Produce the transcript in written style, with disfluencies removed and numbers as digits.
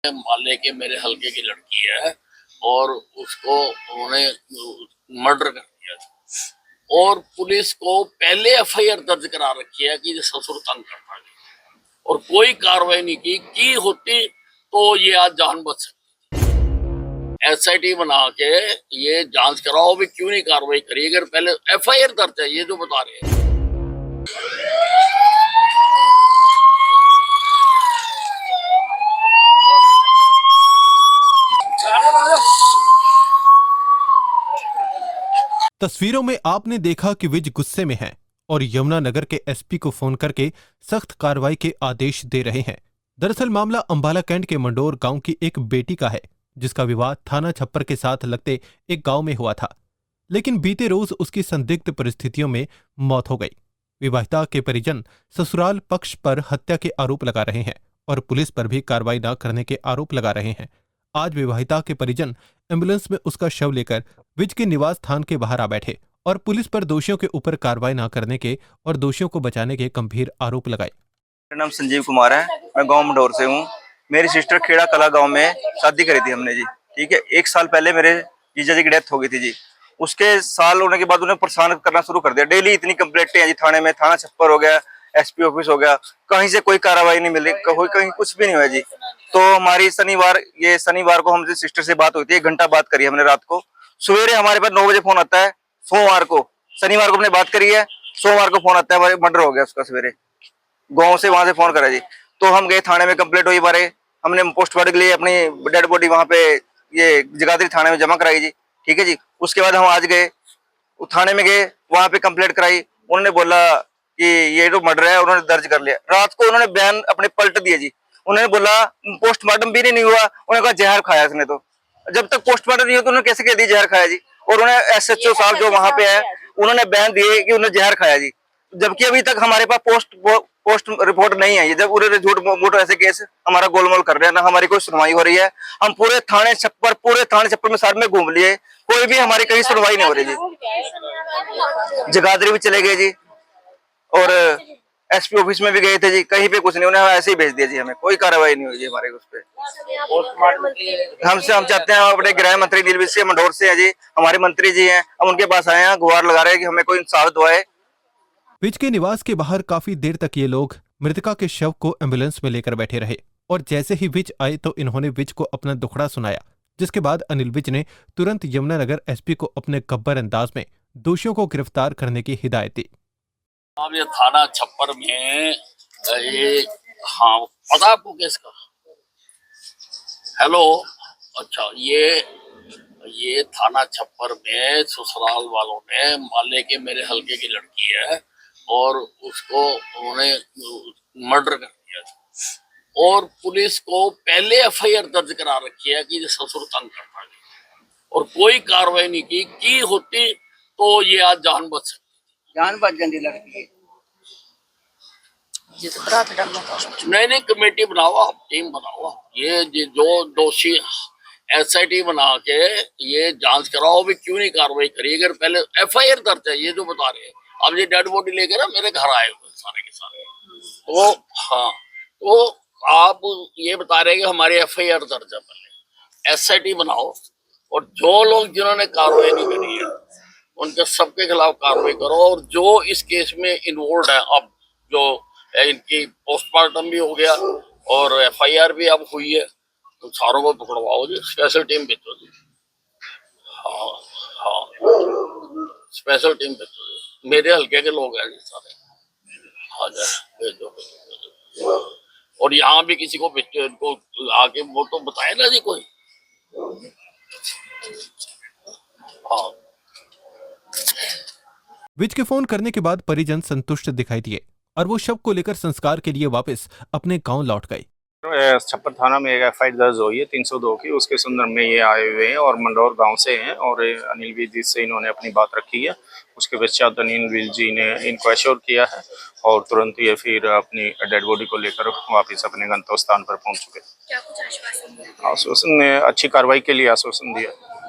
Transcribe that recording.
माले के मेरे हल्के की लड़की है और उसको उन्होंने मर्डर कर दिया और पुलिस को पहले एफआईआर दर्ज करा रखी है कि ससुर तंग करता है और कोई कार्रवाई नहीं की होती तो ये आज जान बच सकती। एसआईटी बना के ये जांच कराओ भी क्यों नहीं कार्रवाई करी अगर पहले एफआईआर दर्ज है ये जो बता रहे हैं। तस्वीरों में आपने देखा कि विज गुस्से में हैं और यमुनानगर के एसपी को फोन करके सख्त कार्रवाई के आदेश दे रहे हैं। दरअसल मामला अंबाला कैंट के मंडोर गांव की एक बेटी का है जिसका विवाह थाना छप्पर के साथ लगते एक गांव में हुआ था, लेकिन बीते रोज उसकी संदिग्ध परिस्थितियों में मौत हो गई। विवाहिता के परिजन ससुराल पक्ष पर हत्या के आरोप लगा रहे हैं और पुलिस पर भी कार्रवाई न करने के आरोप लगा रहे हैं। आज विवाहिता के परिजन एम्बुलेंस में उसका शव लेकर विज के निवास स्थान के बाहर आ बैठे और पुलिस पर दोषियों के ऊपर कार्रवाई न करने के और दोषियों को बचाने के गंभीर आरोप लगाए। मेरा नाम संजीव कुमार है, मैं गांव मंडोर से हूँ। मेरी सिस्टर खेड़ा कला गांव में शादी करी थी हमने जी, ठीक है। 1 साल पहले मेरे जीजा जी की डेथ हो गई थी जी। उसके साल होने के बाद उन्हें परेशान करना शुरू कर दिया। डेली इतनी कंप्लेंटें हैं जी थाने में, थाना छप्पर हो गया, एसपी ऑफिस हो गया, कहीं से कोई कार्रवाई नहीं मिली, कहीं कुछ भी नहीं हुआ जी। तो हमारी शनिवार को हमसे सिस्टर से बात हुई थी, 1 घंटा बात करी हमने रात को। सवेरे हमारे पास 9 बजे फोन आता है, सोमवार को, शनिवार को हमने बात करी है, सोमवार को फोन आता है हमारे मर्डर हो गया उसका। सवेरे गांव से वहां से फोन करा जी, तो हम गए थाने में, कंप्लेंट हुई बारे, हमने पोस्टमार्टम के लिए अपनी डेड बॉडी वहां पे ये जगाधरी थाने में जमा कराई जी, ठीक है जी। उसके बाद हम आज गए थाने में, गए वहां पे कंप्लेंट कराई। उन्होंने बोला कि ये जो मर्डर है उन्होंने दर्ज कर लिया। रात को उन्होंने बयान अपने पलट दिए जी। उन्होंने बोला पोस्टमार्टम भी नहीं हुआ, उन्होंने कहा जहर खाया इसने। तो जब तक पोस्टमार्टम नहीं हुआ तो उन्होंने कैसे कह दी जहर खाया जी। और उन्होंने एसएचओ साहब जो वहां पे है उन्होंने बयान दिए कि उन्होंने जहर खाया जी, जबकि अभी तक हमारे पास पोस्ट रिपोर्ट नहीं है। जब उन्होंने झूठ मूठ ऐसे केस हमारा गोलमाल कर रहे हैं ना, हमारी कोई सुनवाई हो रही है। हम पूरे थाने छप्पर में साथ में घूम लिए, कोई भी हमारी कहीं सुनवाई नहीं हो रही जी। जगाधरी भी चले गए जी और एसपी ऑफिस में भी गए थे जी, कहीं पे कुछ नहीं, उन्हें ऐसे ही भेज दिया जी। हमें कोई कार्रवाई नहीं हुई जी हमारे उस पे। हम चाहते हैं, अपने गृह मंत्री नीलविज से मंडोर से है जी, हमारे मंत्री जी हैं, हम उनके पास आए हैं, गुहार लगा रहे हैं कि हमें कोई इंसाफ दिवाए। विज के निवास के बाहर काफी देर तक ये लोग मृतका के शव को एम्बुलेंस में लेकर बैठे रहे और जैसे ही विज आए तो इन्होंने विज को अपना दुखड़ा सुनाया, जिसके बाद अनिल विज ने तुरंत यमुनानगर एसपी को अपने गब्बर अंदाज में दोषियों को गिरफ्तार करने की हिदायत दी। अब ये थाना छप्पर में ये, हाँ पता आपको किसका? हेलो, अच्छा ये थाना छप्पर में ससुराल वालों ने माले के मेरे हल्के की लड़की है और उसको उन्होंने मर्डर कर दिया और पुलिस को पहले एफआईआर दर्ज करा रखी है कि ससुर तंग करता है और कोई कार्रवाई नहीं की होती तो ये आज जान बच सकती। जान बच जाती लड़की। नहीं कमेटी बनाओ, आप टीम बनाओ, ये जो दोषी एसआईटी बना के ये जांच कराओ भी क्यों नहीं कार्रवाई करी अगर पहले एफआईआर दर्ज है ये जो बता रहे हैं। अब ये डेड बॉडी लेकर ना मेरे घर आए हुए सारे के सारे, तो हाँ, तो आप ये बता रहे हैं कि हमारी एफआईआर दर्ज है, पहले एसआईटी बनाओ और जो लोग जिन्होंने कार्रवाई नहीं करी है उनके सबके खिलाफ कार्रवाई करो और जो इस केस में इन्वॉल्व है, अब जो इनकी पोस्टमार्टम भी हो गया और एफआईआर भी अब हुई है, तो सारों को पकड़वाओ जी, स्पेशल टीम भेजो जी। हाँ हाँ, स्पेशल टीम भेजो जी, मेरे हल्के के लोग हैं जी सारे। हाँ जी, भेजो। और यहाँ भी किसी को भेजो, इनको आके वो तो बताए ना जी कोई। हाँ, विज के फोन करने के बाद परिजन संतुष्ट दिखाई दिए और वो शव को लेकर संस्कार के लिए वापस अपने गांव लौट गए। छप्पर थाना में एक एफआईआर दर्ज हुई है 302 की, उसके संदर्भ में ये आए हुए हैं और मंडौर गांव से हैं और अनिल विज जी से इन्होंने अपनी बात रखी है। उसके पश्चात अनिल विज जी ने इनको एश्योर किया है और तुरंत ये फिर अपनी डेड बॉडी को लेकर वापस अपने गंतव्य स्थान पर पहुंच चुके। क्या कुछ आश्वासन दिया? आश्वासन ने अच्छी कार्रवाई के लिए आश्वासन दिया।